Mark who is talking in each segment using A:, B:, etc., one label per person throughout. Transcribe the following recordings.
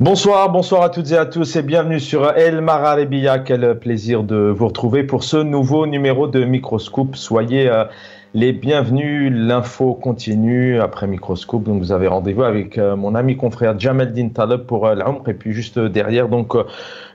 A: Bonsoir, bonsoir à toutes et à tous et bienvenue sur El Magharibiya. Quel plaisir de vous retrouver pour ce nouveau numéro de Microscoop. Soyez les bienvenus, l'info continue après Microscoop. Donc vous avez rendez-vous avec mon ami confrère Jamaldin Taleb pour l'Umr et puis juste derrière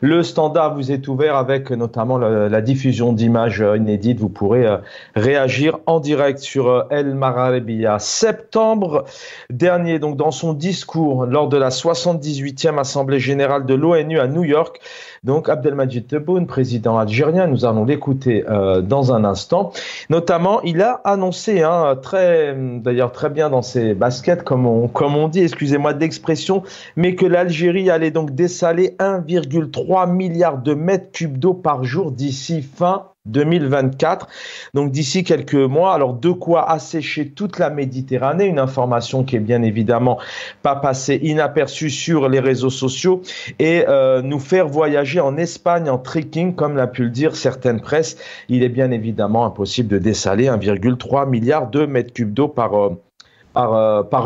A: le standard vous est ouvert avec notamment la diffusion d'images inédites. Vous pourrez réagir en direct sur El Magharibiya. Septembre dernier, donc dans son discours lors de la 78e Assemblée générale de l'ONU à New York, donc Abdelmadjid Tebboune, président algérien, nous allons l'écouter dans un instant. Notamment, il a annoncé, d'ailleurs très bien dans ses baskets, comme on dit, excusez-moi d'expression, mais que l'Algérie allait donc dessaler 1,3 milliard de mètres cubes d'eau par jour d'ici fin 2024, donc d'ici quelques mois. Alors de quoi assécher toute la Méditerranée, une information qui est bien évidemment pas passée inaperçue sur les réseaux sociaux, et nous faire voyager en Espagne en trekking, comme l'a pu le dire certaines presses. Il est bien évidemment impossible de dessaler 1,3 milliard de mètres cubes d'eau par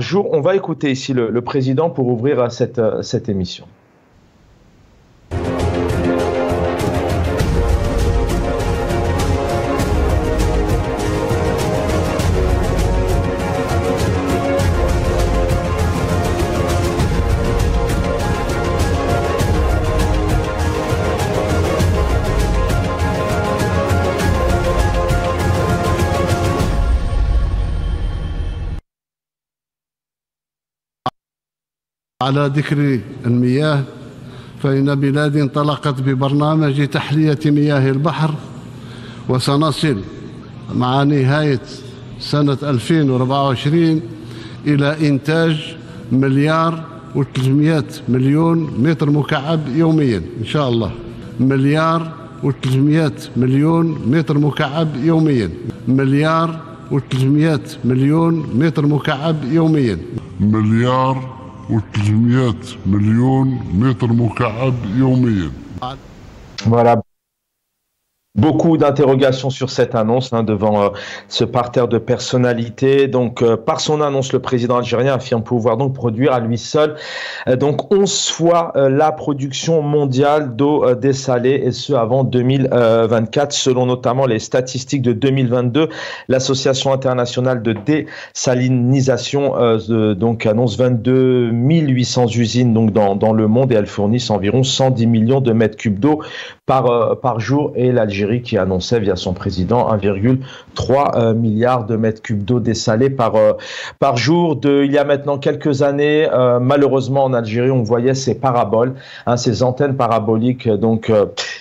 A: jour. On va écouter ici le président pour ouvrir cette émission.
B: على ذكر المياه، فإن بلادي انطلقت ببرنامج تحلية مياه البحر، وسنصل مع نهاية سنة 2024 إلى إنتاج 1,300,000,000 متر مكعب يوميا إن شاء الله. 1,300,000,000 متر مكعب يوميا. 1,300,000,000 متر مكعب يوميا. 1,300,000,000 متر مكعب يوميا.
A: Voilà. Beaucoup d'interrogations sur cette annonce devant ce parterre de personnalités. Donc, par son annonce, le président algérien affirme pouvoir donc produire à lui seul donc 11 fois la production mondiale d'eau dessalée, et ce avant 2024, selon notamment les statistiques de 2022. L'Association internationale de désalinisation donc annonce 22 800 usines donc dans le monde, et elles fournissent environ 110 millions de mètres cubes d'eau par jour, et l'Algérie qui annonçait via son président 1,3 milliard de mètres cubes d'eau dessalée par jour. Il y a maintenant quelques années, malheureusement en Algérie, on voyait ces paraboles, ces antennes paraboliques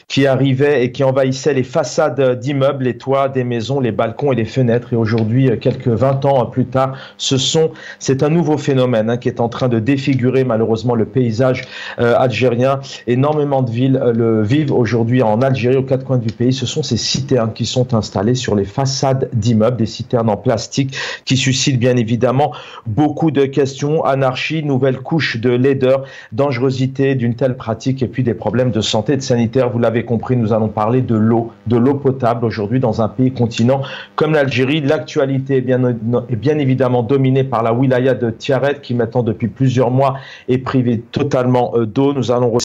A: qui arrivaient et qui envahissaient les façades d'immeubles, les toits des maisons, les balcons et les fenêtres. Et aujourd'hui, quelques 20 ans plus tard, c'est un nouveau phénomène qui est en train de défigurer malheureusement le paysage algérien. Énormément de villes le vivent aujourd'hui en Algérie, aux quatre coins du pays. Ce sont ces citernes qui sont installées sur les façades d'immeubles, des citernes en plastique qui suscitent bien évidemment beaucoup de questions. Anarchie, nouvelle couche de laideur, dangerosité d'une telle pratique, et puis des problèmes de santé et de sanitaire. Vous l'avez compris, nous allons parler de l'eau potable aujourd'hui dans un pays continent comme l'Algérie. L'actualité est bien évidemment dominée par la wilaya de Tiaret, qui maintenant depuis plusieurs mois est privée totalement d'eau. Nous allons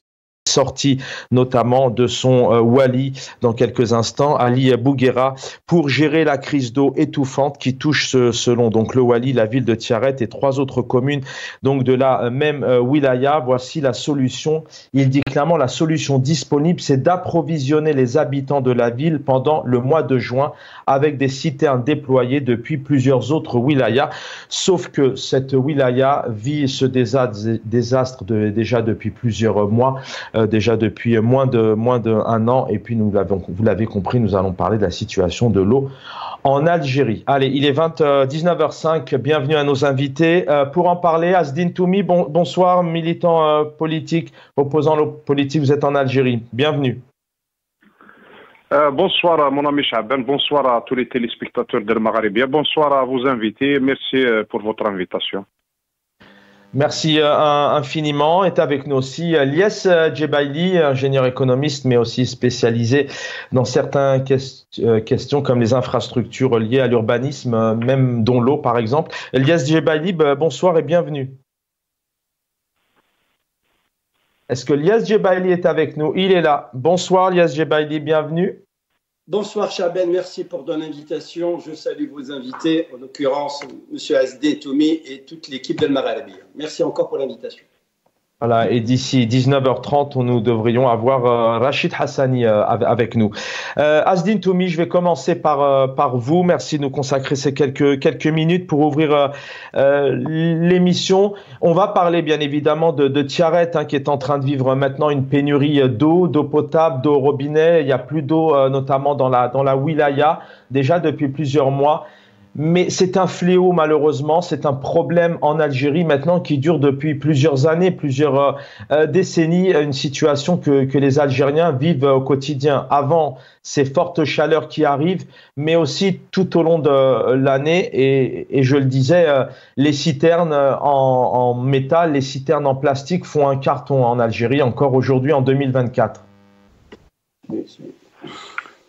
A: sorti notamment de son wali dans quelques instants, Ali Bouguera, pour gérer la crise d'eau étouffante qui touche, selon donc le wali, la ville de Tiaret et 3 autres communes donc de la même wilaya. Voici la solution. Il dit clairement: la solution disponible, c'est d'approvisionner les habitants de la ville pendant le mois de juin avec des citernes déployées depuis plusieurs autres wilayas. Sauf que cette wilaya vit ce désastre déjà depuis plusieurs mois. Déjà depuis moins d'un an, et puis vous l'avez compris, nous allons parler de la situation de l'eau en Algérie. Allez, il est 19h05, bienvenue à nos invités. Pour en parler, Asdine Toumi, bonsoir, militant politique, opposant politique, vous êtes en Algérie, bienvenue.
C: Bonsoir mon ami Chaben, bonsoir à tous les téléspectateurs d'El Magharibiya, bonsoir à vos invités, merci pour votre invitation.
A: Merci infiniment. Est avec nous aussi Lyes Djebaili, ingénieur économiste, mais aussi spécialisé dans certaines questions comme les infrastructures liées à l'urbanisme, même dont l'eau par exemple. Lyes Djebaili, bonsoir et bienvenue. Est-ce que Lias Jebaili est avec nous? Il est là. Bonsoir Lias Jebaili, bienvenue.
D: Bonsoir Chaben, merci pour ton invitation. Je salue vos invités, en l'occurrence M. Asdin Toumi et toute l'équipe d'El Magharibi. Merci encore pour l'invitation.
A: Voilà, et d'ici 19h30, nous devrions avoir Rachid Hassani avec nous. Asdin Toumi, je vais commencer par vous. Merci de nous consacrer ces quelques minutes pour ouvrir l'émission. On va parler bien évidemment de Tiaret, qui est en train de vivre maintenant une pénurie d'eau potable, d'eau au robinet. Il n'y a plus d'eau, notamment dans la wilaya, déjà depuis plusieurs mois. Mais c'est un fléau, malheureusement, c'est un problème en Algérie maintenant qui dure depuis plusieurs années, plusieurs décennies, une situation que les Algériens vivent au quotidien. Avant ces fortes chaleurs qui arrivent, mais aussi tout au long de l'année. Et je le disais, les citernes en métal, les citernes en plastique font un carton en Algérie, encore aujourd'hui en 2024.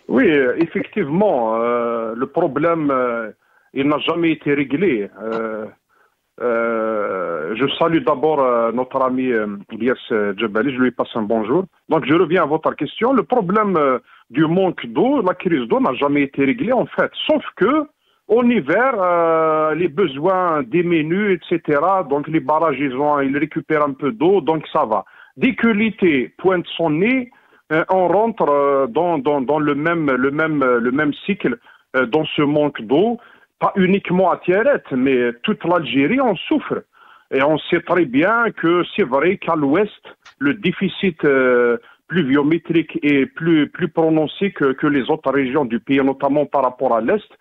C: Oui, effectivement, le problème... il n'a jamais été réglé. Je salue d'abord notre ami Lias Jebaili, je lui passe un bonjour. Donc je reviens à votre question. Le problème du manque d'eau, la crise d'eau n'a jamais été réglée en fait. Sauf que en hiver, les besoins diminuent, etc. Donc les barrages, ils récupèrent un peu d'eau, donc ça va. Dès que l'été pointe son nez, on rentre dans le même cycle, dans ce manque d'eau. Pas uniquement à Tiaret, mais toute l'Algérie en souffre. Et on sait très bien que c'est vrai qu'à l'ouest, le déficit pluviométrique est plus prononcé que les autres régions du pays, notamment par rapport à l'est,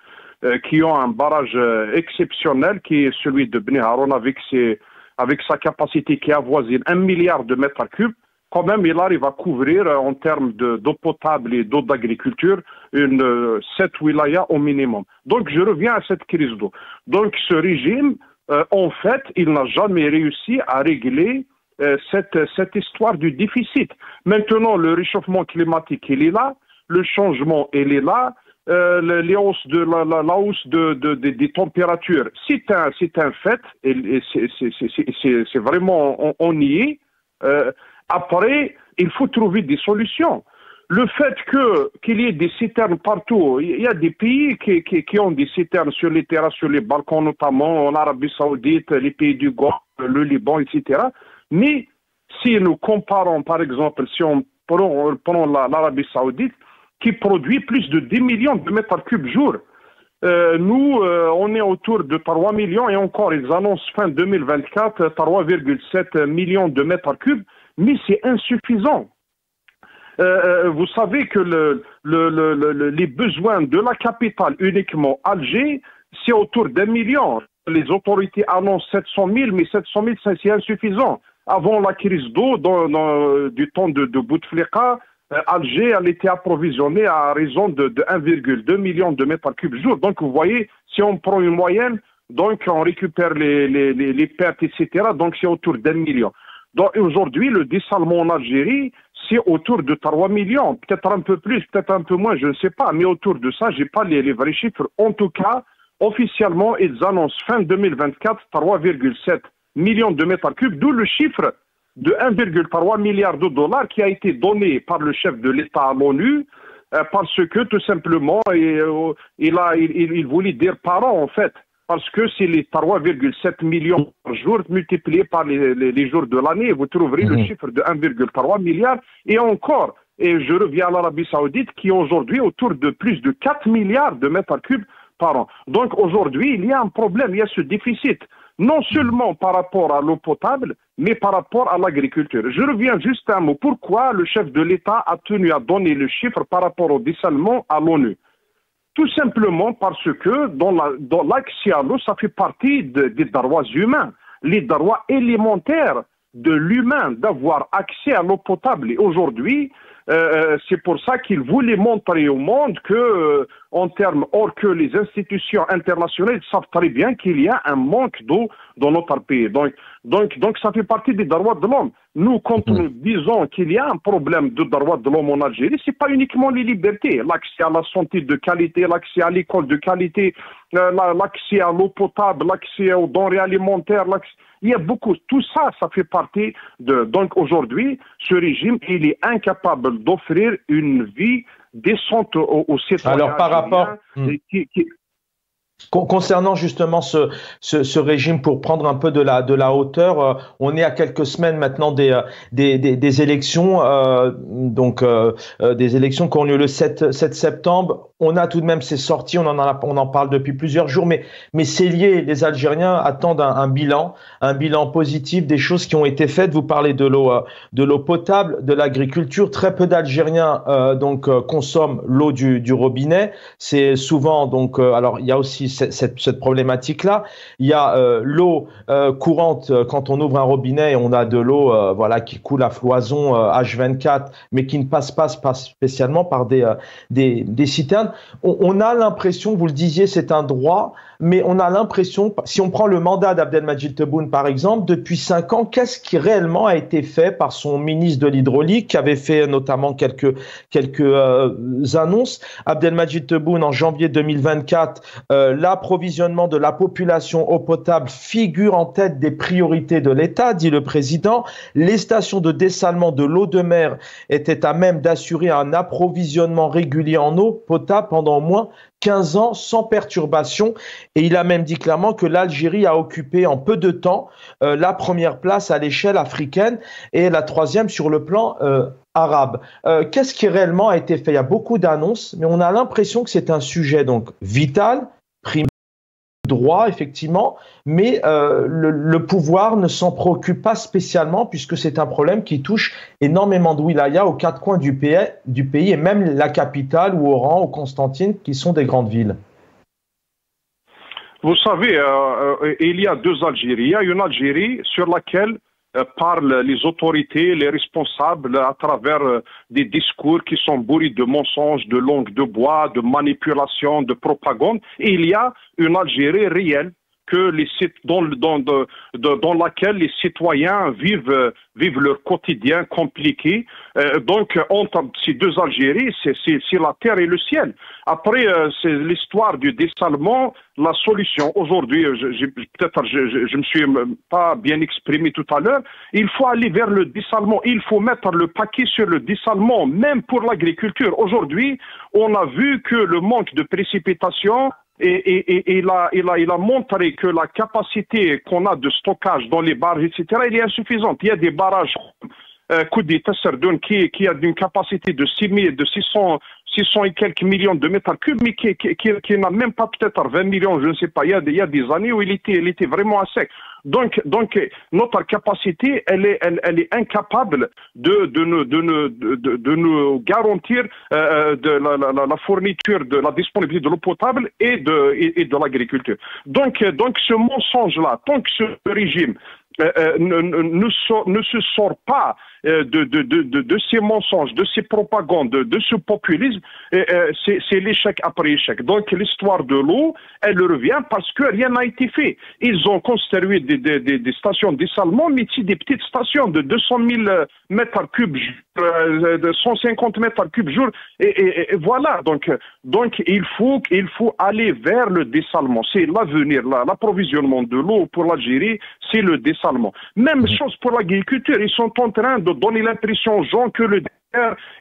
C: qui ont un barrage exceptionnel, qui est celui de Beni Haroun, avec sa capacité qui avoisine 1 milliard de mètres cubes. Quand même, il arrive à couvrir en termes d'eau potable et d'eau d'agriculture 7 wilayas au minimum. Donc, je reviens à cette crise d'eau. Donc, ce régime, en fait, il n'a jamais réussi à régler cette histoire du déficit. Maintenant, le réchauffement climatique, il est là, le changement, il est là, la hausse des températures, c'est un fait, et c'est vraiment, on y est. Après, il faut trouver des solutions. Le fait qu'il y ait des citernes partout, il y a des pays qui ont des citernes sur les terrasses, sur les balcons, notamment en Arabie Saoudite, les pays du Golfe, le Liban, etc. Mais si nous comparons, par exemple, si on prend l'Arabie Saoudite, qui produit plus de 10 millions de mètres cubes jour, nous, on est autour de 3 millions et encore, ils annoncent fin 2024 3,7 millions de mètres cubes, mais c'est insuffisant. Vous savez que les besoins de la capitale, uniquement Alger, c'est autour d'1 million. Les autorités annoncent 700 000, mais 700 000, c'est insuffisant. Avant la crise d'eau, du temps de Bouteflika, Alger, elle était approvisionnée à raison de 1,2 million de mètres cubes jour. Donc, vous voyez, si on prend une moyenne, donc on récupère les pertes, etc. Donc, c'est autour d'1 million. Donc, aujourd'hui, le dessalement en Algérie, c'est autour de 3 millions. Peut-être un peu plus, peut-être un peu moins, je ne sais pas. Mais autour de ça, je n'ai pas les vrais chiffres. En tout cas, officiellement, ils annoncent fin 2024 3,7 millions de mètres cubes, d'où le chiffre de 1,3 milliard de dollars qui a été donné par le chef de l'État à l'ONU parce que tout simplement il voulait dire par an en fait, parce que c'est les 3,7 millions par jour multipliés par les jours de l'année, vous trouverez le chiffre de 1,3 milliard et encore, et je reviens à l'Arabie Saoudite qui est aujourd'hui autour de plus de 4 milliards de mètres cubes par an. Donc aujourd'hui il y a un problème, il y a ce déficit. Non seulement par rapport à l'eau potable, mais par rapport à l'agriculture. Je reviens juste un mot. Pourquoi le chef de l'État a tenu à donner le chiffre par rapport au dessalement à l'ONU? Tout simplement parce que dans l'accès à l'eau, ça fait partie des droits humains, les droits élémentaires de l'humain d'avoir accès à l'eau potable. Et aujourd'hui, c'est pour ça qu'il voulait montrer au monde que, en termes, or que les institutions internationales savent très bien qu'il y a un manque d'eau dans notre pays. Donc, ça fait partie des droits de l'homme. Nous, quand nous disons qu'il y a un problème de droits de l'homme en Algérie, c'est pas uniquement les libertés, l'accès à la santé de qualité, l'accès à l'école de qualité, l'accès à l'eau potable, l'accès aux denrées alimentaires, il y a beaucoup. Tout ça, ça fait partie de... Donc aujourd'hui, ce régime, il est incapable d'offrir une vie décente aux citoyens.
A: Alors par rapport... Concernant justement ce régime, pour prendre un peu de la hauteur, on est à quelques semaines maintenant des élections, des élections qui ont lieu le 7 septembre. On a tout de même ces sorties, on en parle depuis plusieurs jours, mais c'est lié. Les Algériens attendent un bilan positif des choses qui ont été faites. Vous parlez de l'eau potable, de l'agriculture. Très peu d'Algériens consomment l'eau du robinet. C'est souvent alors il y a aussi cette problématique-là. Il y a l'eau courante quand on ouvre un robinet et on a de l'eau qui coule à floison H24, mais qui ne passe pas spécialement par des citernes. On a l'impression, vous le disiez, c'est un droit, mais on a l'impression, si on prend le mandat d'Abdelmadjid Tebboune par exemple, depuis 5 ans, qu'est-ce qui réellement a été fait par son ministre de l'hydraulique, qui avait fait notamment quelques annonces. Abdelmadjid Tebboune, en janvier 2024, l'approvisionnement de la population eau potable figure en tête des priorités de l'État, dit le président. Les stations de dessalement de l'eau de mer étaient à même d'assurer un approvisionnement régulier en eau potable pendant au moins 15 ans sans perturbation. Et il a même dit clairement que l'Algérie a occupé en peu de temps la première place à l'échelle africaine et la 3e sur le plan arabe. Qu'est-ce qui réellement a été fait? Il y a beaucoup d'annonces, mais on a l'impression que c'est un sujet donc vital, prime droit, effectivement, mais le pouvoir ne s'en préoccupe pas spécialement puisque c'est un problème qui touche énormément de wilayas aux 4 coins du pays et même la capitale ou Oran ou Constantine qui sont des grandes villes.
C: Vous savez, il y a 2 Algéries. Il y a une Algérie sur laquelle parlent les autorités, les responsables à travers des discours qui sont bourrés de mensonges, de langue de bois, de manipulation, de propagande. Et il y a une Algérie réelle dans laquelle les citoyens vivent leur quotidien compliqué. Donc, entre ces 2 Algéries, c'est la terre et le ciel. Après, c'est l'histoire du dessalement, la solution. Aujourd'hui, peut-être je me suis pas bien exprimé tout à l'heure, il faut aller vers le dessalement. Il faut mettre le paquet sur le dessalement, même pour l'agriculture. Aujourd'hui, on a vu que le manque de précipitation il a montré que la capacité qu'on a de stockage dans les barrages, etc., elle est insuffisante. Il y a des barrages Koudi Tasserdoun qui a une capacité de 600 et quelques millions de mètres cubes, mais qui n'a même pas peut-être 20 millions, je ne sais pas. Il y a des années où il était vraiment à sec. Donc notre capacité, elle est incapable de nous garantir la fourniture de la disponibilité de l'eau potable et de l'agriculture. Donc ce mensonge-là, tant que ce régime ne se sort pas de ces mensonges, de ces propagandes, de ce populisme, c'est l'échec après échec. Donc l'histoire de l'eau, elle revient parce que rien n'a été fait. Ils ont construit des stations de dessalement, mais c'est des petites stations de 200 000 mètres cubes, de 150 mètres cubes jour, et voilà. Donc il faut aller vers le dessalement. C'est l'avenir, l'approvisionnement de l'eau pour l'Algérie, c'est le dessalement. Même chose pour l'agriculture. Ils sont en train de donner l'impression aux gens que le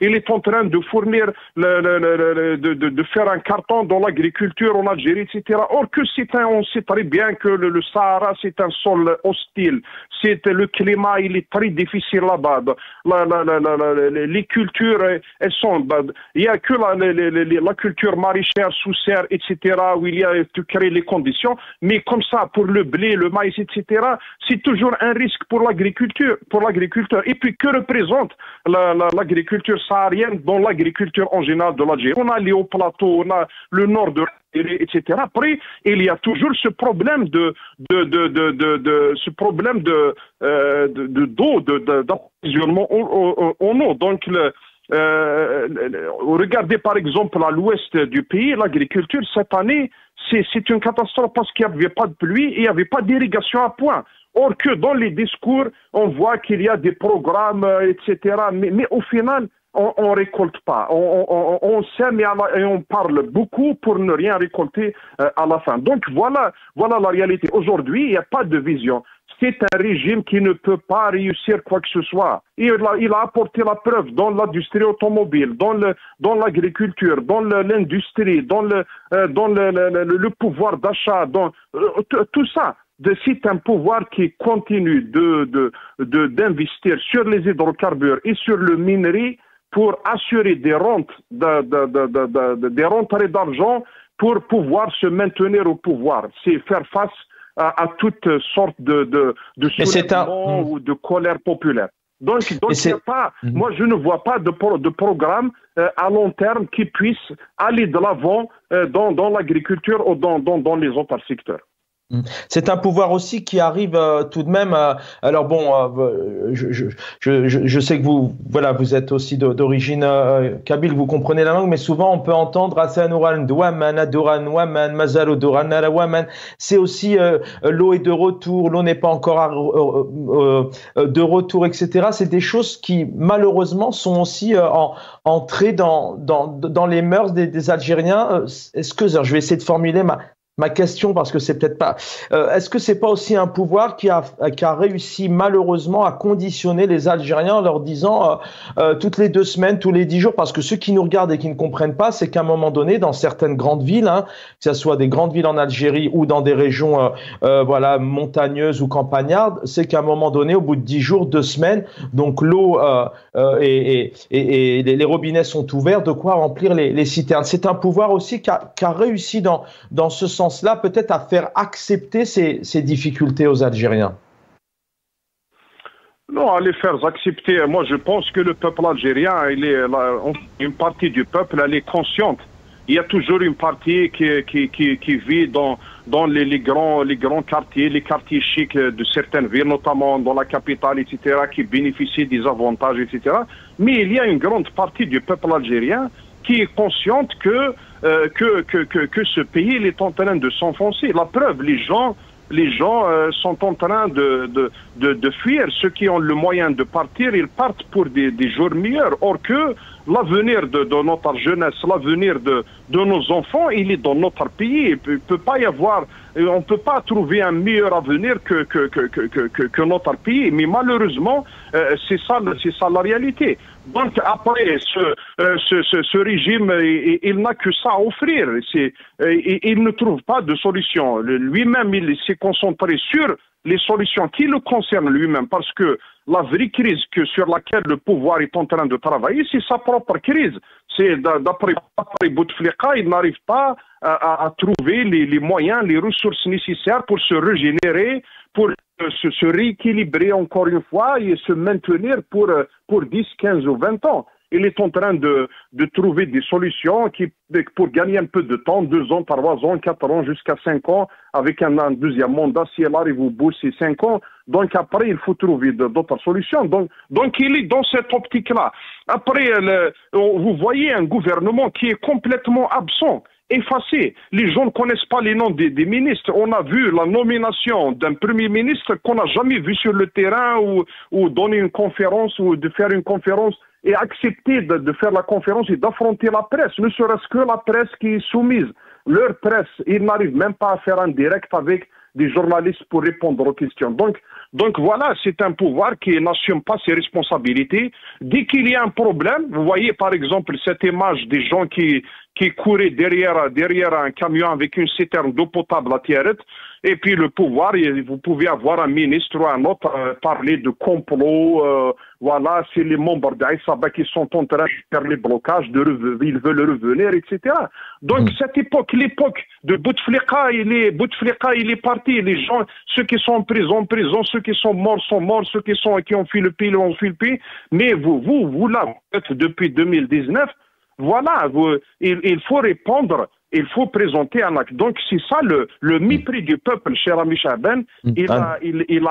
C: il est en train de fournir, de faire un carton dans l'agriculture en Algérie, etc. Or que on sait très bien que le Sahara, c'est un sol hostile. Le climat, il est très difficile là-bas. Les cultures, elles sont, il y a que la culture maraîchère sous serre, etc., où il y a, tu crées les conditions. Mais comme ça, pour le blé, le maïs, etc., c'est toujours un risque pour l'agriculture, Et puis, que représente l'agriculture saharienne dans l'agriculture en général de l'Algérie? On a les hauts plateaux, on a le nord de l'Algérie, etc. Après, il y a toujours ce problème d'approvisionnement en eau. Donc regardez par exemple à l'ouest du pays, l'agriculture cette année, c'est une catastrophe parce qu'il n'y avait pas de pluie et il n'y avait pas d'irrigation à point. Or que dans les discours, on voit qu'il y a des programmes, etc. Mais au final, on ne récolte pas. On sème et on parle beaucoup pour ne rien récolter à la fin. Donc voilà la réalité. Aujourd'hui, il n'y a pas de vision. C'est un régime qui ne peut pas réussir quoi que ce soit. Il a apporté la preuve dans l'industrie automobile, dans l'agriculture, dans l'industrie, dans le pouvoir d'achat, dans tout ça. C'est un pouvoir qui continue d'investir sur les hydrocarbures et sur le minerai pour assurer des rentes, des rentrées d'argent pour pouvoir se maintenir au pouvoir. C'est faire face à toutes sortes de soulèvements ou de colère populaire. Donc il y a pas, moi je ne vois pas de programme à long terme qui puisse aller de l'avant dans l'agriculture ou dans les autres secteurs.
A: C'est un pouvoir aussi qui arrive tout de même. Alors bon, je sais que vous êtes aussi d'origine kabyle, vous comprenez la langue, mais souvent on peut entendre c'est aussi l'eau est de retour, l'eau n'est pas encore de retour, etc. C'est des choses qui malheureusement sont aussi entrées dans les mœurs des Algériens. Je vais essayer de formuler ma question, parce que c'est peut-être pas. Est-ce que c'est pas aussi un pouvoir qui a réussi malheureusement à conditionner les Algériens en leur disant toutes les 2 semaines, tous les 10 jours, parce que ceux qui nous regardent et qui ne comprennent pas, c'est qu'à un moment donné, dans certaines grandes villes, que ce soit des grandes villes en Algérie ou dans des régions montagneuses ou campagnardes, c'est qu'à un moment donné, au bout de 10 jours, 2 semaines, donc l'eau et les robinets sont ouverts, de quoi remplir les citernes. C'est un pouvoir aussi qui a réussi dans ce sens-là, peut-être à faire accepter ces difficultés aux Algériens.
C: Non, à les faire accepter. Moi, je pense que le peuple algérien, une partie du peuple, elle est consciente. Il y a toujours une partie qui vit dans les grands quartiers, les quartiers chics de certaines villes, notamment dans la capitale, etc., qui bénéficient des avantages, etc. Mais il y a une grande partie du peuple algérien qui est consciente que ce pays il est en train de s'enfoncer. La preuve, les gens sont en train de fuir. Ceux qui ont le moyen de partir, ils partent pour des jours meilleurs. Or que l'avenir de notre jeunesse, l'avenir de nos enfants, il est dans notre pays. Il peut pas y avoir, on peut pas trouver un meilleur avenir que notre pays. Mais malheureusement, c'est ça la réalité. Donc après, ce régime, il n'a que ça à offrir. Il ne trouve pas de solution. Lui-même, il s'est concentré sur les solutions qui le concernent lui-même, parce que la vraie crise sur laquelle le pouvoir est en train de travailler, c'est sa propre crise. C'est d'après Bouteflika, il n'arrive pas à trouver les moyens, les ressources nécessaires pour se régénérer, pour se rééquilibrer encore une fois et se maintenir pour 10, 15 ou 20 ans. Il est en train de trouver des solutions pour gagner un peu de temps, 2 ans, 3 ans, 4 ans, jusqu'à 5 ans, avec un deuxième mandat, si elle arrive au bout, c'est 5 ans. Donc après, il faut trouver d'autres solutions. Donc il est dans cette optique-là. Après, vous voyez un gouvernement qui est complètement absent, effacé. Les gens ne connaissent pas les noms des ministres. On a vu la nomination d'un premier ministre qu'on n'a jamais vu sur le terrain ou donner une conférence ou de faire une conférence et accepter de faire la conférence et d'affronter la presse, ne serait-ce que la presse qui est soumise. Leur presse, ils n'arrivent même pas à faire un direct avec des journalistes pour répondre aux questions. Donc voilà, c'est un pouvoir qui n'assume pas ses responsabilités. Dès qu'il y a un problème, vous voyez par exemple cette image des gens qui couraient derrière un camion avec une citerne d'eau potable à Tiaret, et puis le pouvoir, vous pouvez avoir un ministre ou un autre parler de complot, voilà, c'est les membres d'Aïsaba qui sont en train de faire les blocages, ils veulent revenir, etc. Donc cette époque, l'époque de Bouteflika, il est parti, les gens, ceux qui sont en prison, ceux qui sont morts, ceux qui ont fui le pays, ont fui le pays, mais vous là, vous êtes depuis 2019, voilà, il faut répondre il faut présenter un acte. Donc c'est ça le mépris du peuple, cher ami Chaben. Il a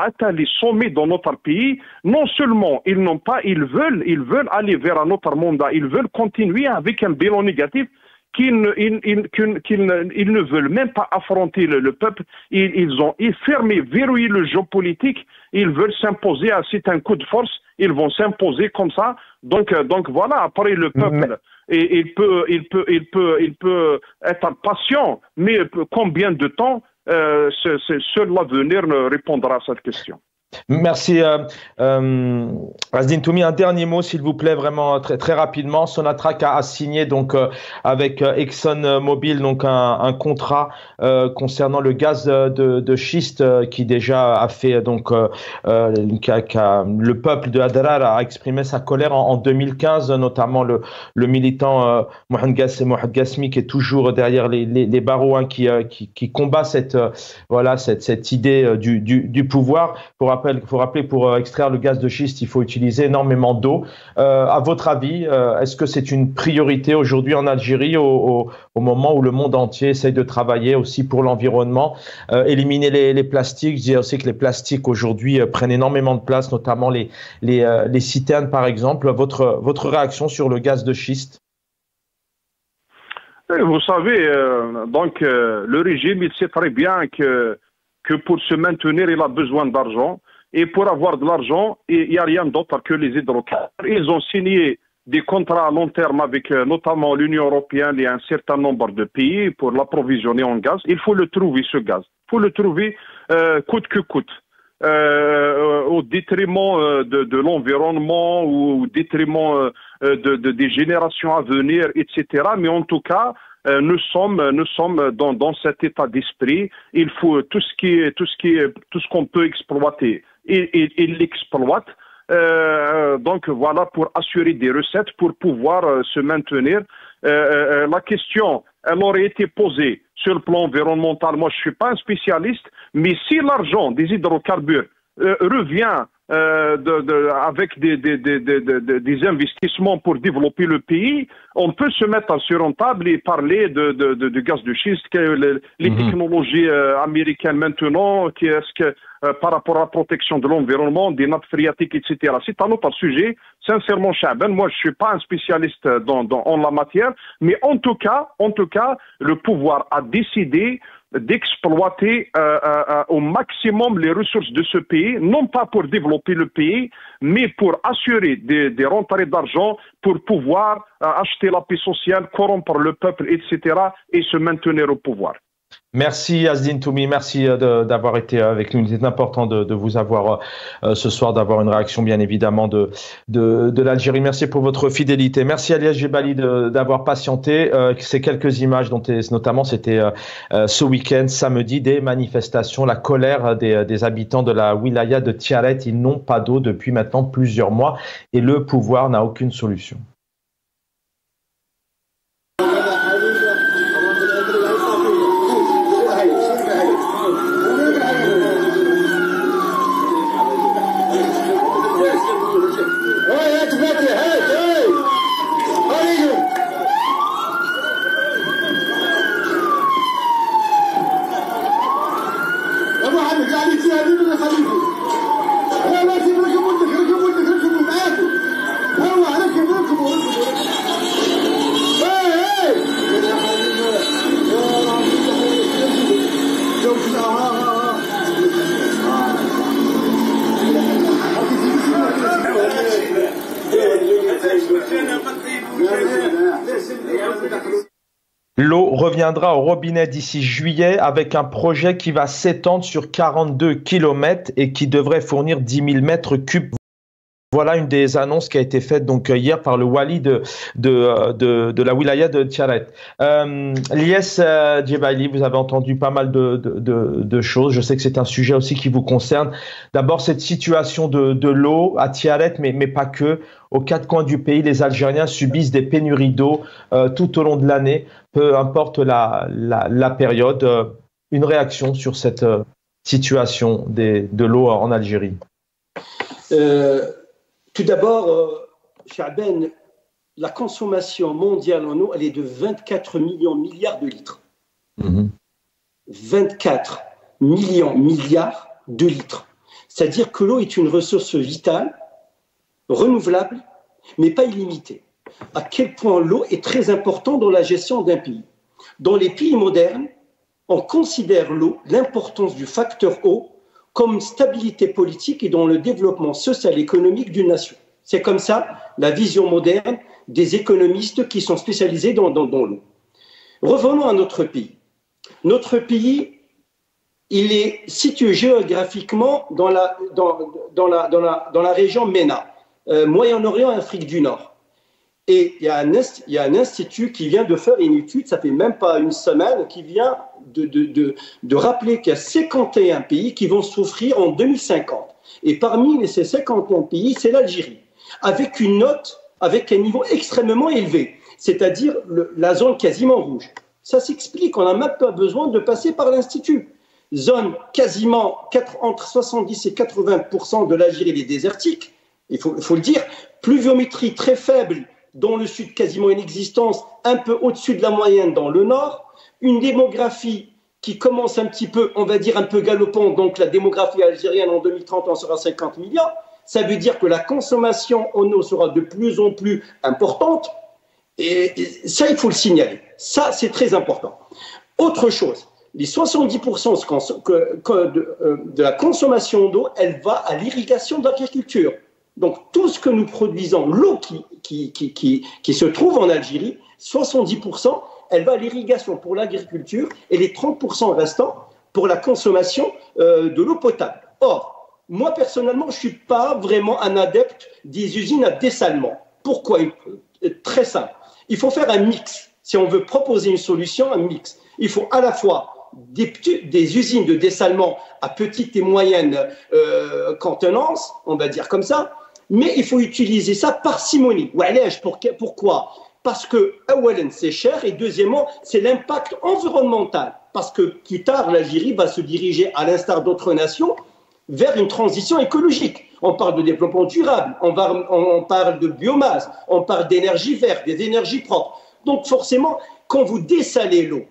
C: atteint les sommets dans notre pays. Non seulement ils veulent aller vers un autre mandat, ils veulent continuer avec un bilan négatif. Qu'ils ne veulent même pas affronter le peuple. Ils ont fermé, verrouillé le jeu politique. Ils veulent s'imposer. C'est un coup de force. Ils vont s'imposer comme ça. Donc voilà. Après le peuple, il peut être patient, mais combien de temps seul l'avenir ne répondra à cette question.
A: Merci Azdine Toumi. Un dernier mot, s'il vous plaît, vraiment très très rapidement. Sonatrach a signé donc avec ExxonMobil donc un contrat concernant le gaz de schiste qui déjà a fait donc le peuple de Adrar a exprimé sa colère en 2015, notamment le militant Mohamed Ghasmi qui est toujours derrière les barreaux, hein, qui combat cette idée du pouvoir. Il faut rappeler, pour extraire le gaz de schiste, il faut utiliser énormément d'eau. À votre avis, est-ce que c'est une priorité aujourd'hui en Algérie, au moment où le monde entier essaye de travailler aussi pour l'environnement, éliminer les plastiques? Je dirais aussi que les plastiques aujourd'hui prennent énormément de place, notamment les citernes par exemple. Votre réaction sur le gaz de schiste?
C: Vous savez, le régime, il sait très bien que pour se maintenir, il a besoin d'argent. Et pour avoir de l'argent, il n'y a rien d'autre que les hydrocarbures. Ils ont signé des contrats à long terme avec notamment l'Union européenne et un certain nombre de pays pour l'approvisionner en gaz. Il faut le trouver, ce gaz. Il faut le trouver coûte que coûte. Au détriment de l'environnement ou au détriment des générations à venir, etc. Mais en tout cas, nous sommes dans cet état d'esprit. Il faut tout ce qu'on peut exploiter. Il l'exploite. Donc voilà, pour assurer des recettes, pour pouvoir se maintenir. La question, elle aurait été posée sur le plan environnemental. Moi, je suis pas un spécialiste, mais si l'argent des hydrocarbures revient avec des investissements pour développer le pays, on peut se mettre sur une table et parler de gaz de schiste, les technologies américaines maintenant, par rapport à la protection de l'environnement, des nappes phréatiques, etc. C'est un autre sujet. Sincèrement, Chaben, moi je suis pas un spécialiste en la matière, mais en tout cas, le pouvoir a décidé d'exploiter au maximum les ressources de ce pays, non pas pour développer le pays, mais pour assurer des rentrées d'argent, pour pouvoir acheter la paix sociale, corrompre le peuple, etc., et se maintenir au pouvoir.
A: Merci Azdine Toumi, merci d'avoir été avec nous. C'est important de vous avoir ce soir, d'avoir une réaction bien évidemment de l'Algérie. Merci pour votre fidélité. Merci Alias Jebali d'avoir patienté. Ces quelques images, dont notamment c'était ce week-end, samedi, des manifestations, la colère des habitants de la wilaya de Tiaret. Ils n'ont pas d'eau depuis maintenant plusieurs mois et le pouvoir n'a aucune solution. L'eau reviendra au robinet d'ici juillet avec un projet qui va s'étendre sur 42 km et qui devrait fournir 10 000 mètres cubes. Voilà une des annonces qui a été faite donc hier par le wali de la wilaya de Tiaret. Lies Djebaili, vous avez entendu pas mal de choses. Je sais que c'est un sujet aussi qui vous concerne. D'abord, cette situation de l'eau à Tiaret, mais pas que. Aux quatre coins du pays, les Algériens subissent des pénuries d'eau tout au long de l'année, peu importe la période. Une réaction sur cette situation de l'eau en Algérie?
D: Tout d'abord, Chaben, la consommation mondiale en eau, elle est de 24 millions milliards de litres. 24 millions milliards de litres. C'est-à-dire que l'eau est une ressource vitale, renouvelable, mais pas illimitée. À quel point l'eau est très importante dans la gestion d'un pays. Dans les pays modernes, on considère l'eau, l'importance du facteur eau, comme stabilité politique et dans le développement social et économique d'une nation. C'est comme ça la vision moderne des économistes qui sont spécialisés dans l'eau. Revenons à notre pays. Notre pays, il est situé géographiquement dans la région MENA, Moyen-Orient et Afrique du Nord. Et il y a un institut qui vient de faire une étude, ça fait même pas une semaine, qui vient de rappeler qu'il y a 51 pays qui vont souffrir en 2050. Et parmi ces 51 pays, c'est l'Algérie, avec une note, avec un niveau extrêmement élevé, c'est-à-dire la zone quasiment rouge. Ça s'explique, on n'a même pas besoin de passer par l'Institut. Zone quasiment entre 70 et 80% de l'Algérie est désertique, il faut le dire, pluviométrie très faible dans le sud, quasiment inexistence, un peu au-dessus de la moyenne dans le nord, une démographie qui commence un petit peu, on va dire un peu galopante, donc la démographie algérienne en 2030 en sera 50 millions, ça veut dire que la consommation en eau sera de plus en plus importante, et ça il faut le signaler, ça c'est très important. Autre chose, les 70% de la consommation d'eau, elle va à l'irrigation de l'agriculture. Donc tout ce que nous produisons, l'eau qui se trouve en Algérie, 70%, elle va à l'irrigation pour l'agriculture et les 30% restants pour la consommation de l'eau potable. Or, moi personnellement, je ne suis pas vraiment un adepte des usines à dessalement. Pourquoi? Très simple. Il faut faire un mix. Si on veut proposer une solution, un mix. Il faut à la fois des usines de dessalement à petite et moyenne contenance, on va dire comme ça, mais il faut utiliser ça parcimonie. Pourquoi? Parce que, c'est cher, et deuxièmement, c'est l'impact environnemental. Parce que plus tard, l'Algérie va se diriger, à l'instar d'autres nations, vers une transition écologique. On parle de développement durable, on parle de biomasse, on parle d'énergie verte, des énergies propres. Donc forcément, quand vous dessalez l'eau,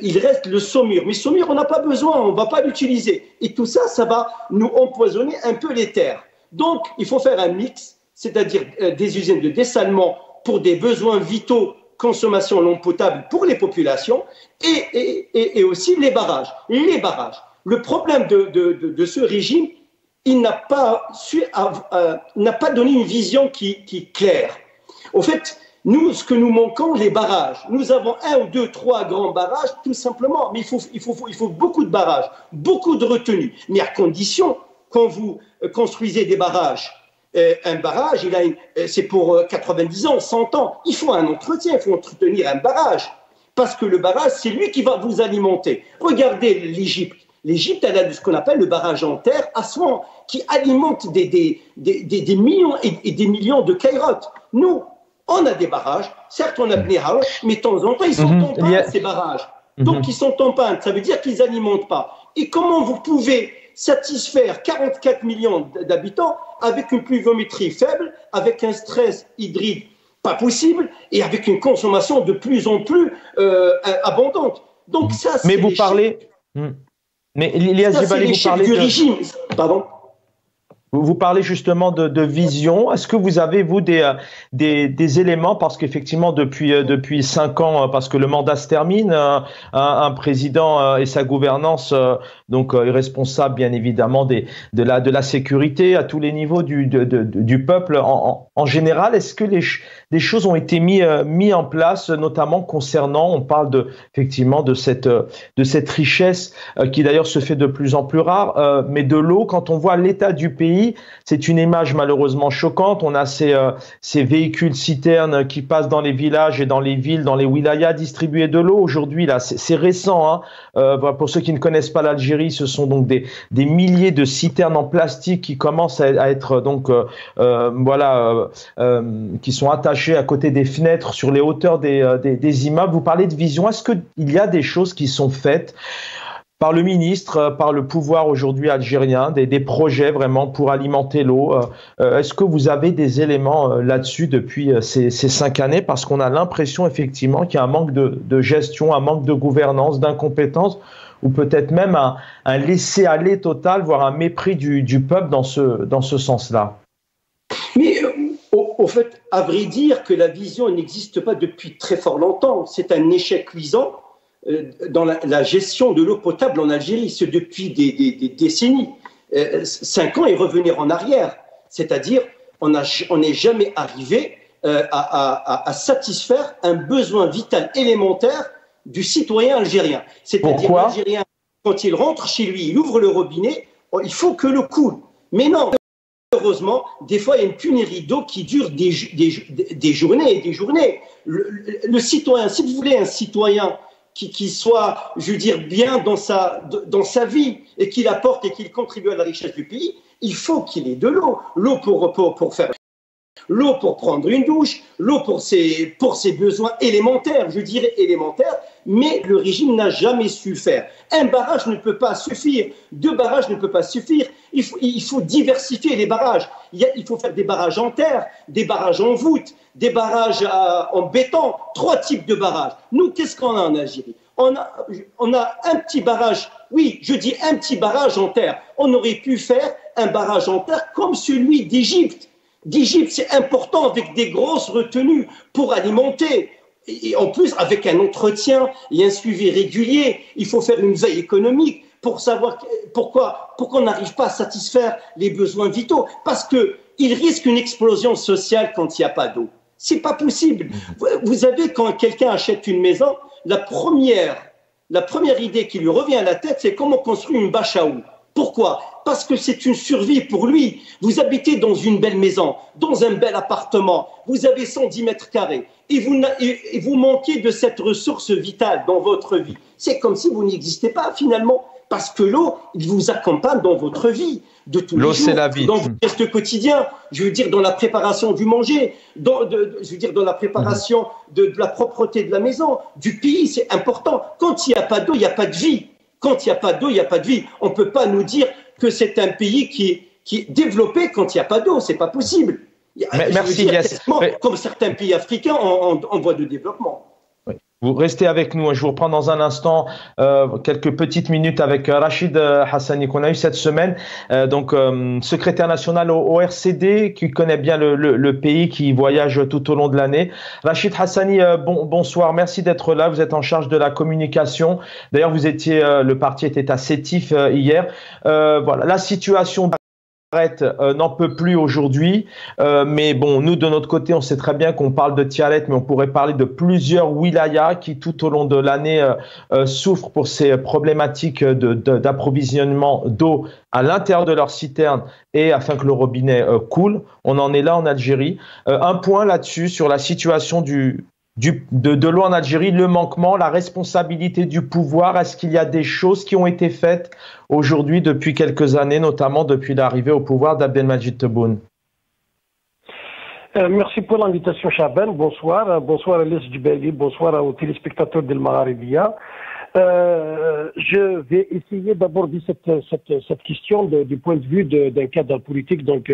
D: il reste le saumure. Mais saumure, on n'a pas besoin, on ne va pas l'utiliser. Et tout ça, ça va nous empoisonner un peu les terres. Donc, il faut faire un mix, c'est-à-dire des usines de dessalement pour des besoins vitaux, consommation en eau potable pour les populations, et aussi les barrages. Le problème de ce régime, il n'a pas donné une vision qui est claire. Au fait, nous, ce que nous manquons, les barrages. Nous avons 1 ou 2, 3 grands barrages, tout simplement, mais il faut beaucoup de barrages, beaucoup de retenues, mais à condition, quand vous construisez des barrages, un barrage, c'est pour 90 ans, 100 ans. Il faut un entretien, il faut entretenir un barrage. Parce que le barrage, c'est lui qui va vous alimenter. Regardez l'Égypte. L'Égypte, elle a ce qu'on appelle le barrage en terre, Assouan, qui alimente des millions et des millions de kairotes. Nous, on a des barrages. Certes, on a Bnihar, mais de temps en temps, ils sont en panne, ces barrages. Donc, ils sont en panne. Ça veut dire qu'ils n'alimentent pas. Et comment vous pouvez satisfaire 44 millions d'habitants avec une pluviométrie faible, avec un stress hydrique pas possible et avec une consommation de plus en plus abondante. Donc ça, c'est...
A: Mais vous parlez... Mais Ilyas Djebali, vous parlez
D: du régime. Pardon.
A: Vous parlez justement de vision. Est-ce que vous avez, vous, des éléments, parce qu'effectivement, depuis 5 ans, parce que le mandat se termine, un président et sa gouvernance donc est responsable, bien évidemment, de la sécurité à tous les niveaux du peuple en général. Est-ce que des choses ont été mis en place, notamment concernant, on parle effectivement de cette richesse qui d'ailleurs se fait de plus en plus rare, mais de l'eau, quand on voit l'état du pays, c'est une image malheureusement choquante. On a ces véhicules citernes qui passent dans les villages et dans les villes, dans les wilayas, distribuer de l'eau. Aujourd'hui, là, c'est récent. Pour ceux qui ne connaissent pas l'Algérie, ce sont donc des milliers de citernes en plastique qui commencent à être donc qui sont attachées à côté des fenêtres sur les hauteurs des immeubles. Vous parlez de vision. Est-ce qu'il y a des choses qui sont faites par le ministre, par le pouvoir aujourd'hui algérien, des projets vraiment pour alimenter l'eau. Est-ce que vous avez des éléments là-dessus depuis ces 5 années? Parce qu'on a l'impression effectivement qu'il y a un manque de gestion, un manque de gouvernance, d'incompétence, ou peut-être même un laisser-aller total, voire un mépris du peuple dans ce sens-là.
D: Mais au fait, à vrai dire que la vision n'existe pas depuis très fort longtemps. C'est un échec cuisant dans la gestion de l'eau potable en Algérie. C'est depuis des décennies. 5 ans et revenir en arrière. C'est-à-dire, on n'est jamais arrivé à satisfaire un besoin vital élémentaire du citoyen algérien. C'est-à-dire l'Algérien, quand il rentre chez lui, il ouvre le robinet, il faut que l'eau coule. Mais non, heureusement, des fois, il y a une pénurie d'eau qui dure des journées et des journées. Le citoyen, si vous voulez un citoyen qui soit, je veux dire, bien dans sa vie et qu'il apporte et qu'il contribue à la richesse du pays, il faut qu'il ait de l'eau. L'eau pour faire... L'eau pour prendre une douche, l'eau pour ses besoins élémentaires, je dirais élémentaires, mais le régime n'a jamais su faire. Un barrage ne peut pas suffire, 2 barrages ne peuvent pas suffire, il faut diversifier les barrages. Il faut faire des barrages en terre, des barrages en voûte, des barrages en béton, 3 types de barrages. Nous, qu'est-ce qu'on a en Algérie? On a un petit barrage, oui, je dis un petit barrage en terre. On aurait pu faire un barrage en terre comme celui d'Égypte. C'est important avec des grosses retenues pour alimenter. Et en plus, avec un entretien et un suivi régulier, il faut faire une veille économique pour savoir pourquoi on n'arrive pas à satisfaire les besoins vitaux. Parce qu'il risque une explosion sociale quand il n'y a pas d'eau. C'est pas possible. Vous savez, quand quelqu'un achète une maison, la première idée qui lui revient à la tête, c'est comment construire une bâche à eau. Pourquoi? Parce que c'est une survie pour lui. Vous habitez dans une belle maison, dans un bel appartement, vous avez 110 mètres carrés et vous manquez de cette ressource vitale dans votre vie. C'est comme si vous n'existez pas finalement, parce que l'eau, il vous accompagne dans votre vie de tous les jours. L'eau, c'est la vie. Dans votre geste quotidien, je veux dire dans la préparation du manger, dans la préparation de la propreté de la maison, du pays, c'est important. Quand il n'y a pas d'eau, il n'y a pas de vie. Quand il n'y a pas d'eau, il n'y a pas de vie. On ne peut pas nous dire que c'est un pays qui est développé quand il n'y a pas d'eau. Ce n'est pas possible.
A: Merci, Yes.
D: Comme certains pays africains en voie de développement.
A: Oui. Vous restez avec nous. Je vous reprends dans un instant quelques petites minutes avec Rachid Hassani qu'on a eu cette semaine, secrétaire national au RCD, qui connaît bien le pays, qui voyage tout au long de l'année. Rachid Hassani, bonsoir, merci d'être là. Vous êtes en charge de la communication. D'ailleurs, le parti était à Sétif hier. Voilà, la situation n'en peut plus aujourd'hui, mais bon, nous de notre côté, on sait très bien qu'on parle de Tiaret, mais on pourrait parler de plusieurs wilayas qui tout au long de l'année souffrent pour ces problématiques d'approvisionnement d'eau à l'intérieur de leurs citernes et afin que le robinet coule. On en est là en Algérie. Un point là-dessus sur la situation de l'eau en Algérie, le manquement, la responsabilité du pouvoir. Est-ce qu'il y a des choses qui ont été faites aujourd'hui depuis quelques années, notamment depuis l'arrivée au pouvoir d'Abdelmadjid Tebboune?
E: Merci pour l'invitation, Chaban. Bonsoir. Bonsoir à Lès Djibali. Bonsoir aux téléspectateurs de Magharibiya. Je vais essayer d'aborder cette question du point de vue d'un cadre politique, donc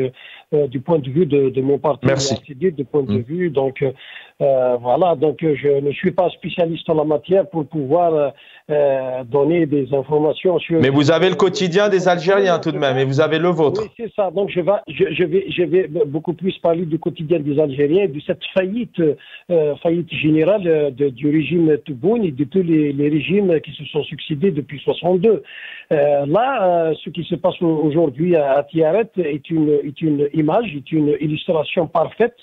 E: du point de vue de mon parti, du point de vue, donc voilà, donc je ne suis pas spécialiste en la matière pour pouvoir donner des informations sur...
A: Mais vous avez le quotidien des Algériens tout de même, et vous avez le vôtre.
E: Oui, c'est ça, donc je vais beaucoup plus parler du quotidien des Algériens, de cette faillite générale du régime Tebboune et de tous les régimes qui se sont succédés depuis 62. Ce qui se passe aujourd'hui à Tiaret est une image, est une illustration parfaite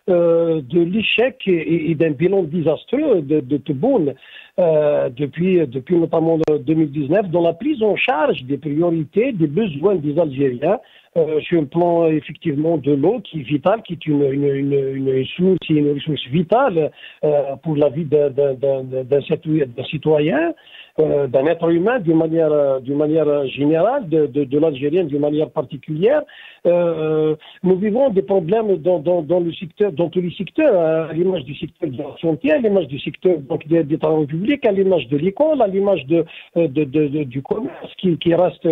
E: de l'échec et d'un bilan désastreux de Tebboune depuis notamment 2019, dans la prise en charge des priorités, des besoins des Algériens sur le plan effectivement de l'eau qui est vitale, qui est une ressource vitale pour la vie d'un citoyen. d'un être humain d'une manière générale, de l'Algérien d'une manière particulière. Nous vivons des problèmes dans le secteur, dans tous les secteurs, à l'image du secteur de la santé, à l'image du secteur donc, des travaux publics, à l'image de l'école, à l'image du commerce qui reste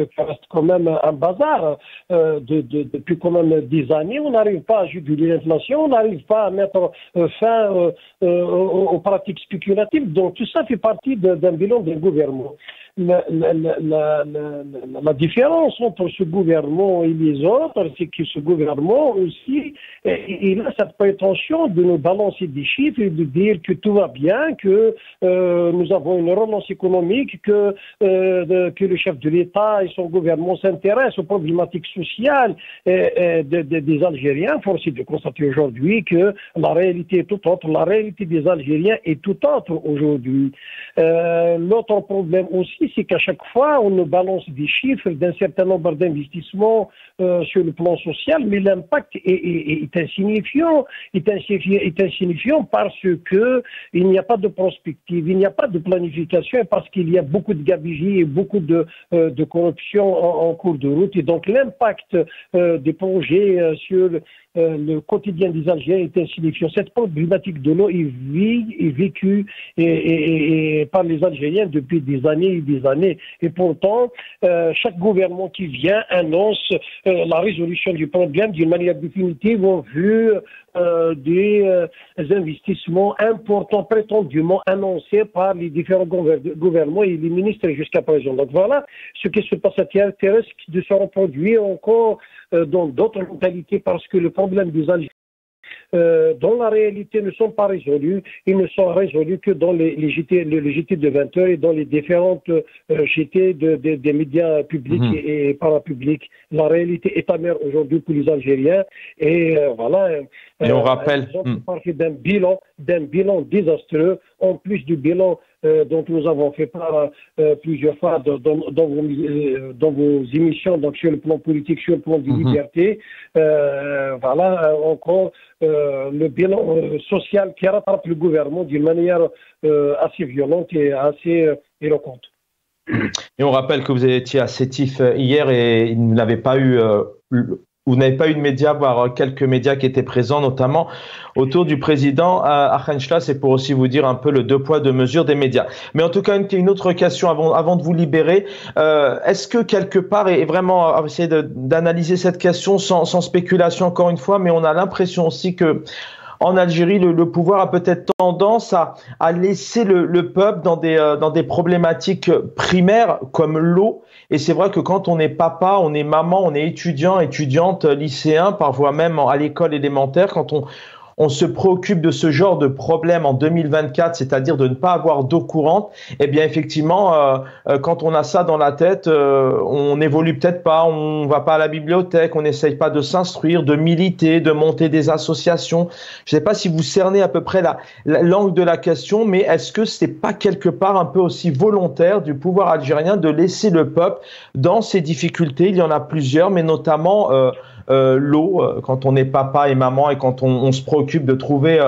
E: quand même un bazar depuis quand même des années. On n'arrive pas à juguler l'inflation, on n'arrive pas à mettre fin aux pratiques spéculatives. Donc tout ça fait partie d'un bilan d'un gouvernement. La différence entre ce gouvernement et les autres, c'est que ce gouvernement aussi, il a cette prétention de nous balancer des chiffres et de dire que tout va bien, que nous avons une relance économique, que le chef de l'État et son gouvernement s'intéressent aux problématiques sociales des Algériens. Force est de constater aujourd'hui que la réalité est tout autre. La réalité des Algériens est tout autre aujourd'hui. L'autre problème aussi, c'est qu'à chaque fois, on nous balance des chiffres d'un certain nombre d'investissements sur le plan social, mais l'impact est insignifiant. Est insignifiant parce que il n'y a pas de prospective, il n'y a pas de planification, parce qu'il y a beaucoup de gabegie et beaucoup de corruption en cours de route. Et donc l'impact des projets sur le quotidien des Algériens est insignifiant. Cette problématique de l'eau est vécue par les Algériens depuis des années et des années. Et pourtant, chaque gouvernement qui vient annonce la résolution du problème d'une manière définitive en vue des investissements importants prétendument annoncés par les différents gouvernements et les ministres jusqu'à présent. Donc voilà ce qui se passe à terre risque de se reproduire encore dans d'autres localités, parce que le problème des Algériens dans la réalité ne sont pas résolus. Ils ne sont résolus que dans les GT de 20 heures et dans les différentes GT des médias publics et parapublics. La réalité est amère aujourd'hui pour les Algériens. Et voilà.
A: Et on rappelle.
E: Ils ont parlé d'un bilan désastreux, en plus du bilan dont nous avons fait part plusieurs fois dans vos émissions, donc sur le plan politique, sur le plan des libertés. Voilà encore le bilan social qui rattrape le gouvernement d'une manière assez violente et assez éloquente.
A: Et on rappelle que vous étiez à Sétif hier et vous n'avez pas eu de médias, voire quelques médias qui étaient présents, notamment autour du président Akhenchla. C'est pour aussi vous dire un peu le deux poids, deux mesures des médias. Mais en tout cas, une autre question avant de vous libérer. Est-ce que quelque part, et vraiment essayer d'analyser cette question sans spéculation encore une fois, mais on a l'impression aussi que en Algérie, le pouvoir a peut-être tendance à laisser le peuple dans des problématiques primaires comme l'eau. Et c'est vrai que quand on est papa, on est maman, on est étudiant, étudiante, lycéen, parfois même à l'école élémentaire, quand on se préoccupe de ce genre de problème en 2024, c'est-à-dire de ne pas avoir d'eau courante, eh bien effectivement, quand on a ça dans la tête, on n'évolue peut-être pas, on va pas à la bibliothèque, on n'essaye pas de s'instruire, de militer, de monter des associations. Je ne sais pas si vous cernez à peu près l'angle de la question, mais est-ce que c'est pas quelque part un peu aussi volontaire du pouvoir algérien de laisser le peuple dans ses difficultés? Il y en a plusieurs, mais notamment l'eau, quand on est papa et maman et quand on se préoccupe de trouver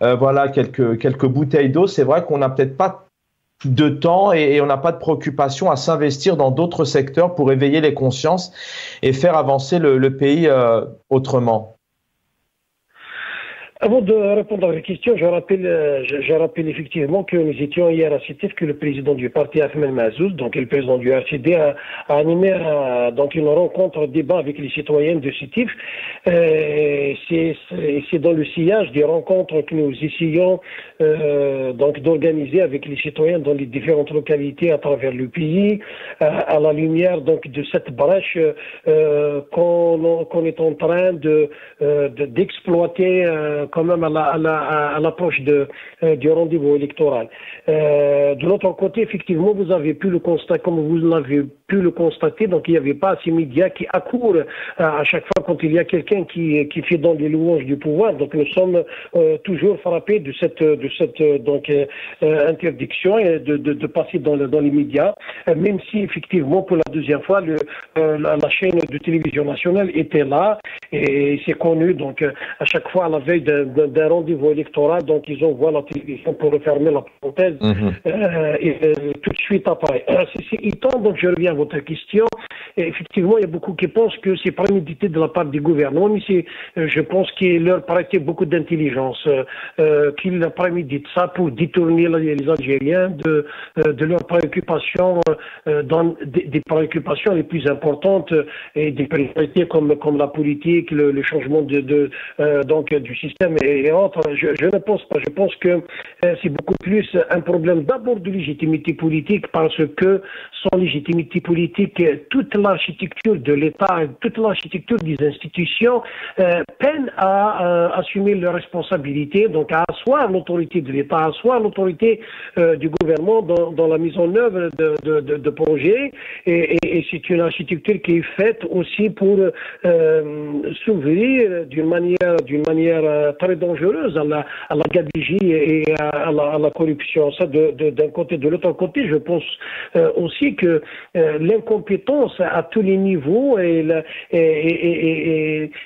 A: voilà quelques bouteilles d'eau, c'est vrai qu'on n'a peut-être pas de temps et on n'a pas de préoccupation à s'investir dans d'autres secteurs pour éveiller les consciences et faire avancer le pays autrement.
E: Avant de répondre à la question, je rappelle effectivement que nous étions hier à Sétif, que le président du parti Ahmed Mazouz, donc le président du RCD, a animé donc une rencontre débat avec les citoyens de Sétif. C'est dans le sillage des rencontres que nous essayons donc d'organiser avec les citoyens dans les différentes localités à travers le pays, à la lumière donc de cette brèche qu'on est en train d'exploiter quand même à l'approche du rendez-vous électoral. De l'autre côté, effectivement, vous avez pu le constat, comme vous l'avez pu le constater. Donc, il n'y avait pas ces médias qui accourent à chaque fois quand il y a quelqu'un qui fait dans les louanges du pouvoir. Donc, nous sommes toujours frappés de cette interdiction et de passer dans les médias, même si effectivement pour la deuxième fois la chaîne de télévision nationale était là et c'est connu. Donc, à chaque fois à la veille d'un rendez-vous électoral, donc ils envoient la télévision pour refermer la parenthèse et tout de suite après. C'est étonnant. Donc, je reviens à votre question. Et effectivement, il y a beaucoup qui pensent que c'est prémédité de la part du gouvernement, mais je pense qu'il leur paraît beaucoup d'intelligence, qu'ils préméditent ça pour détourner les Algériens de leurs préoccupations, des préoccupations les plus importantes et des priorités comme la politique, le changement donc du système et autres. Je ne pense pas. Je pense que c'est beaucoup plus un problème d'abord de légitimité politique, parce que sans légitimité politique, toute l'architecture de l'État, toute l'architecture des institutions peine à assumer leurs responsabilités, donc à asseoir l'autorité de l'État, à asseoir l'autorité du gouvernement dans la mise en œuvre de projets. Et c'est une architecture qui est faite aussi pour s'ouvrir d'une manière très dangereuse à la gabegie et à la corruption. Ça, d'un côté. De l'autre côté, je pense aussi que l'incompétence à tous les niveaux et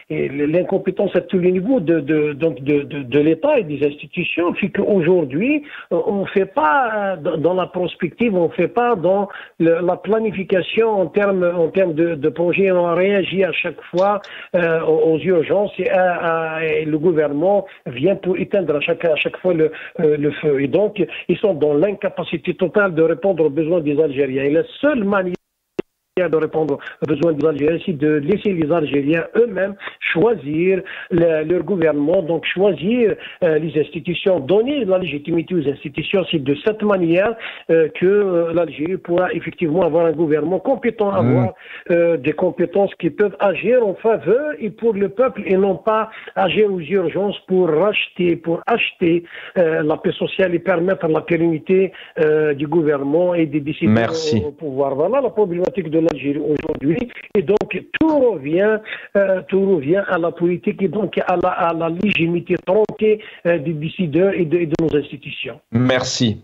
E: l'incompétence à tous les niveaux de l'État et des institutions fait qu'aujourd'hui, on ne fait pas dans la prospective, on ne fait pas dans la planification en termes de projets. On réagit à chaque fois aux urgences et le gouvernement vient pour éteindre à chaque fois le feu. Et donc, ils sont dans l'incapacité totale de répondre aux besoins des Algériens. Et la seule manière de répondre aux besoins des Algériens, c'est de laisser les Algériens eux-mêmes choisir leur gouvernement, donc choisir les institutions, donner la légitimité aux institutions. C'est de cette manière que l'Algérie pourra effectivement avoir un gouvernement compétent, avoir des compétences qui peuvent agir en faveur et pour le peuple, et non pas agir aux urgences pour acheter la paix sociale et permettre la pérennité du gouvernement et des décideurs au pouvoir. Voilà la problématique de l'Algérie aujourd'hui, et donc tout revient à la politique et donc à la légitimité tronquée des décideurs et de nos institutions.
A: Merci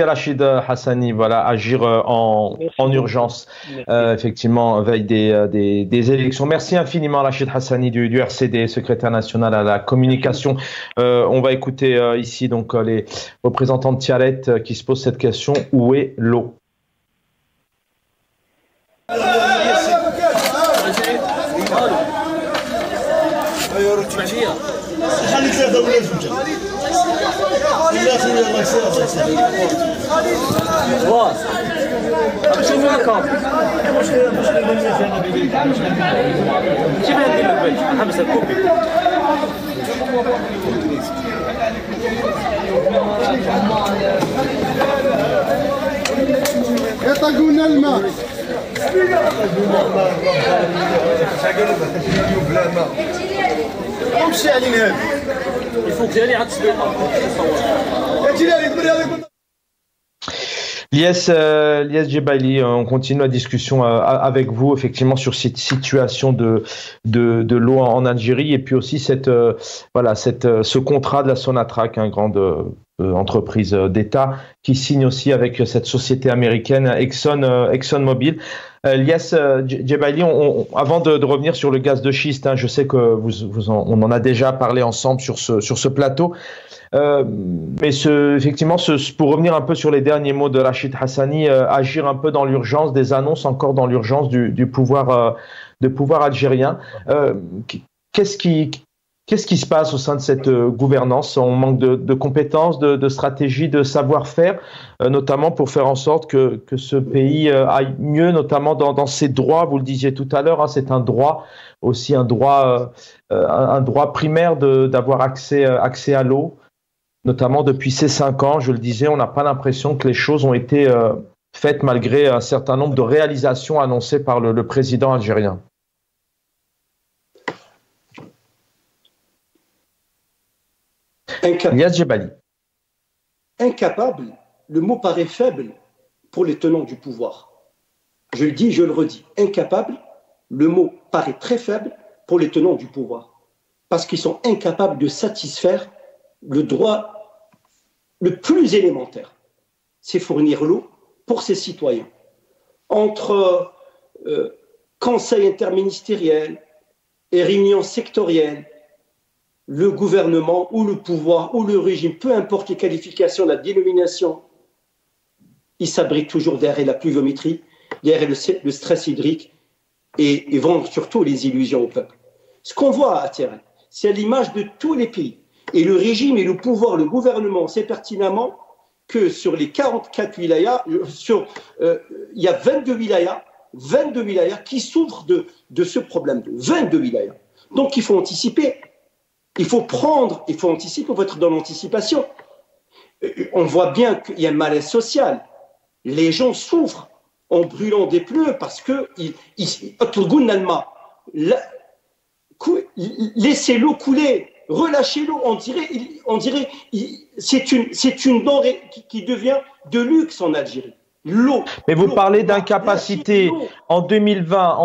A: à Rachid Hassani. Voilà, agir en urgence, effectivement, veille des élections. Merci infiniment Rachid Hassani du RCD, secrétaire national à la communication. On va écouter ici donc les représentants de Tiaret qui se posent cette question: où est l'eau? Lies Djebaili, on continue la discussion avec vous effectivement sur cette situation de l'eau en Algérie, et puis aussi ce contrat de la Sonatrach, une grande entreprise d'État qui signe aussi avec cette société américaine ExxonMobil. Lies Djebaili, avant de revenir sur le gaz de schiste, je sais que on en a déjà parlé ensemble sur ce plateau. Mais effectivement, pour revenir un peu sur les derniers mots de Rachid Hassani, agir un peu dans l'urgence, des annonces encore dans l'urgence du pouvoir algérien. Qu'est-ce qui se passe au sein de cette gouvernance? On manque de compétences, de stratégie, de savoir-faire, notamment pour faire en sorte que ce pays aille mieux, notamment dans ses droits. Vous le disiez tout à l'heure, c'est un droit primaire d'avoir accès à l'eau. Notamment depuis ces 5 ans, je le disais, on n'a pas l'impression que les choses ont été faites malgré un certain nombre de réalisations annoncées par le président algérien. Lies Djebaili.
D: Incapable, le mot paraît faible pour les tenants du pouvoir. Je le dis, je le redis, incapable, le mot paraît très faible pour les tenants du pouvoir. Parce qu'ils sont incapables de satisfaire le droit le plus élémentaire. C'est fournir l'eau pour ses citoyens. Entre conseil interministériel et réunions sectorielles, le gouvernement ou le pouvoir ou le régime, peu importe les qualifications, la dénomination, ils s'abritent toujours derrière la pluviométrie, derrière le stress hydrique et vendent surtout les illusions au peuple. Ce qu'on voit à terrain, c'est à l'image de tous les pays. Et le régime et le pouvoir, le gouvernement, sait pertinemment que sur les 44 wilayas, il y a 22 wilayas qui souffrent de ce problème. 22 wilayas. Donc il faut anticiper. Il faut anticiper, il faut être dans l'anticipation. On voit bien qu'il y a un malaise social. Les gens souffrent en brûlant des pneus parce que laissez l'eau couler, relâchez l'eau. On dirait c'est une denrée qui devient de luxe en Algérie. L'eau.
A: Mais vous parlez d'incapacité. En 2020,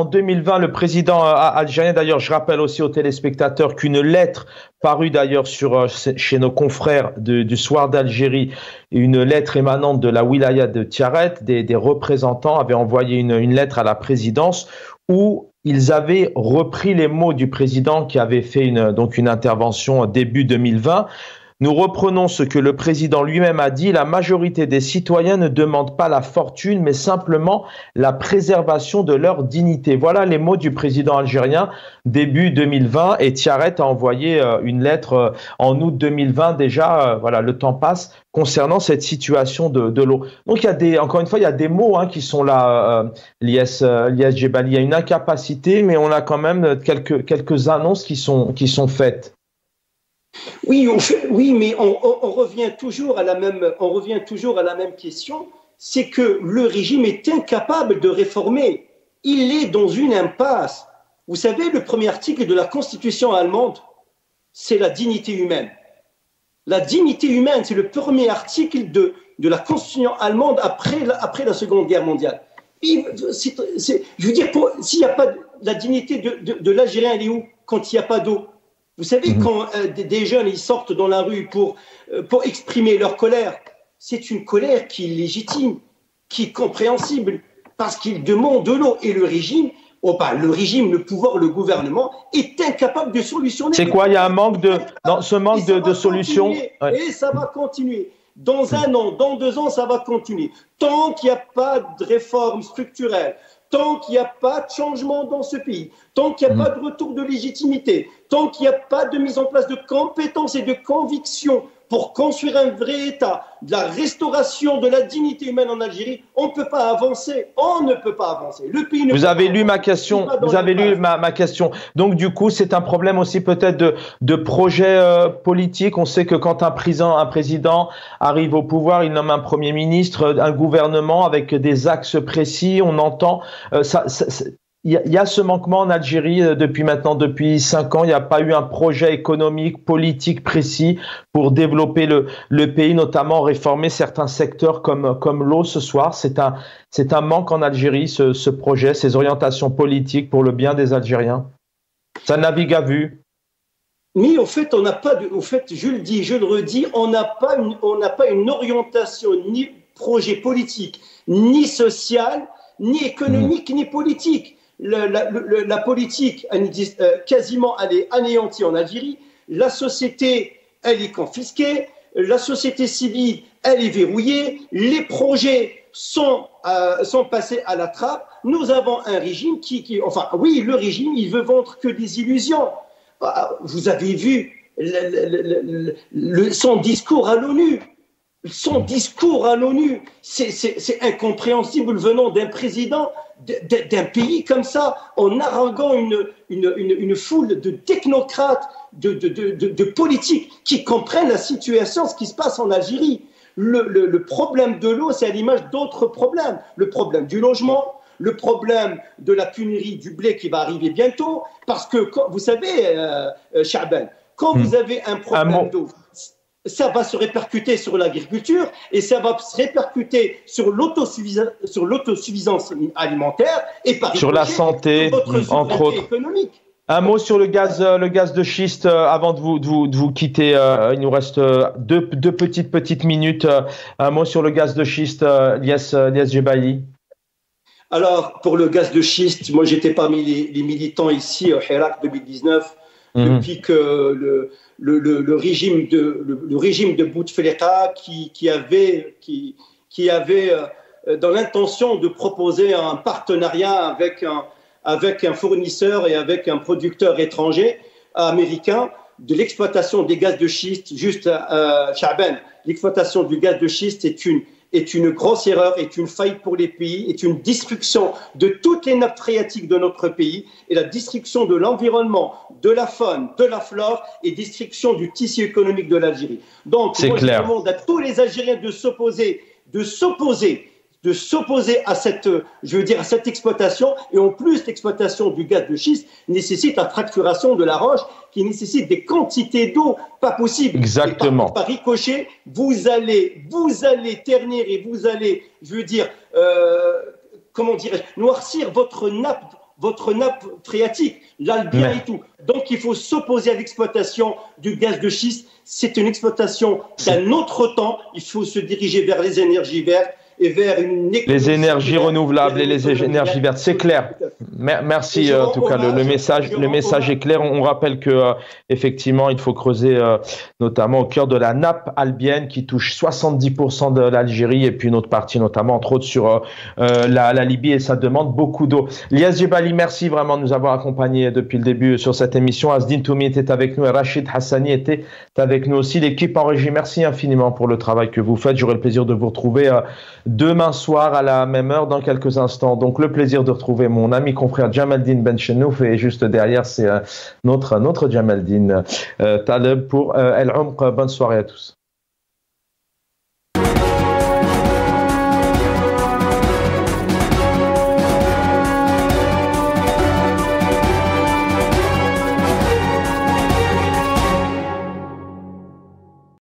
A: le président algérien, d'ailleurs, je rappelle aussi aux téléspectateurs qu'une lettre parue d'ailleurs chez nos confrères du Soir d'Algérie, une lettre émanante de la wilaya de Tiaret, des représentants avaient envoyé une lettre à la présidence où ils avaient repris les mots du président qui avait fait une intervention début 2020. Nous reprenons ce que le président lui-même a dit. La majorité des citoyens ne demandent pas la fortune, mais simplement la préservation de leur dignité. Voilà les mots du président algérien début 2020. Et Tiaret a envoyé une lettre en août 2020 déjà. Voilà, le temps passe concernant cette situation de l'eau. Donc encore une fois, il y a des mots qui sont là, Lies Djebali. Il y a une incapacité, mais on a quand même quelques annonces qui sont faites.
D: Oui, mais on revient toujours à la même question, c'est que le régime est incapable de réformer. Il est dans une impasse. Vous savez, le premier article de la Constitution allemande, c'est la dignité humaine. La dignité humaine, c'est le premier article de la Constitution allemande après la Seconde Guerre mondiale. Je veux dire, s'il n'y a pas la dignité de l'Algérien, elle est où quand il n'y a pas d'eau? Vous savez, quand des jeunes ils sortent dans la rue pour exprimer leur colère, c'est une colère qui est légitime, qui est compréhensible, parce qu'ils demandent de l'eau. Et le régime, le pouvoir, le gouvernement est incapable de solutionner.
A: C'est quoi? Il y a un manque de solutions.
D: Ouais. Et ça va continuer. Dans 1 an, dans 2 ans, ça va continuer. Tant qu'il n'y a pas de réforme structurelle, tant qu'il n'y a pas de changement dans ce pays, tant qu'il n'y a pas de retour de légitimité, tant qu'il n'y a pas de mise en place de compétences et de convictions pour construire un vrai État, de la restauration de la dignité humaine en Algérie, on ne peut pas avancer. On ne peut pas avancer. Le pays ne
A: Vous avez lu ma question. Vous avez lu ma question. Donc du coup, c'est un problème aussi peut-être de projet politique. On sait que quand un président arrive au pouvoir, il nomme un premier ministre, un gouvernement avec des axes précis. On entend il y a ce manquement en Algérie depuis 5 ans. Il n'y a pas eu un projet économique, politique précis pour développer le pays, notamment réformer certains secteurs comme l'eau ce soir. C'est un manque en Algérie, ce projet, ces orientations politiques pour le bien des Algériens. Ça navigue à vue.
D: Mais au fait, je le dis, je le redis, on n'a pas une orientation ni projet politique, ni social, ni économique, ni politique. La politique, quasiment, elle est anéantie en Algérie. La société, elle est confisquée. La société civile, elle est verrouillée. Les projets sont passés à la trappe. Nous avons un régime le régime, il veut vendre que des illusions. Vous avez vu son discours à l'ONU. Son discours à l'ONU, c'est incompréhensible venant d'un président d'un pays comme ça, en haranguant une foule de technocrates, de politiques qui comprennent la situation, ce qui se passe en Algérie. Le problème de l'eau, c'est à l'image d'autres problèmes. Le problème du logement, le problème de la pénurie du blé qui va arriver bientôt, parce que, vous savez, Cha'ban, quand vous avez un problème d'eau, ça va se répercuter sur l'agriculture et ça va se répercuter sur l'autosuffisance alimentaire et par
A: sur la santé, entre autres.
D: Économique.
A: Un mot sur le gaz de schiste avant de vous quitter. Il nous reste deux petites minutes. Un mot sur le gaz de schiste, Lies Jebaili.
D: Alors, pour le gaz de schiste, moi j'étais parmi les militants ici au Hirak 2019, depuis que le régime de Bouteflika qui avait dans l'intention de proposer un partenariat avec un fournisseur et avec un producteur étranger américain de l'exploitation des gaz de schiste. Juste, Chaaben, l'exploitation du gaz de schiste est une grosse erreur, est une faillite pour les pays, est une destruction de toutes les nappes phréatiques de notre pays et la destruction de l'environnement, de la faune, de la flore et destruction du tissu économique de l'Algérie. Donc, moi, je demande à tous les Algériens de s'opposer à cette exploitation. Et en plus, l'exploitation du gaz de schiste nécessite la fracturation de la roche qui nécessite des quantités d'eau pas possibles.
A: Exactement.
D: Par ricochet, vous allez ternir et vous allez, noircir votre nappe phréatique, l'Albien et tout. Donc, il faut s'opposer à l'exploitation du gaz de schiste. C'est une exploitation d'un autre temps. Il faut se diriger vers les énergies vertes et vers les
A: énergies renouvelables et les énergies vertes, c'est clair. Merci en tout cas, le message est clair. On rappelle que effectivement, il faut creuser notamment au cœur de la nappe albienne qui touche 70% de l'Algérie et puis une autre partie notamment entre autres sur la Libye et ça demande beaucoup d'eau. Lies Jebaili, merci vraiment de nous avoir accompagnés depuis le début sur cette émission. Asdine Toumi était avec nous et Rachid Hassani était avec nous aussi. L'équipe en régie, merci infiniment pour le travail que vous faites. J'aurai le plaisir de vous retrouver demain soir à la même heure dans quelques instants. Donc le plaisir de retrouver mon ami confrère Jamaldine Benchenouf et juste derrière c'est notre Jamaldine Taleb pour El Umq. Bonne soirée à tous.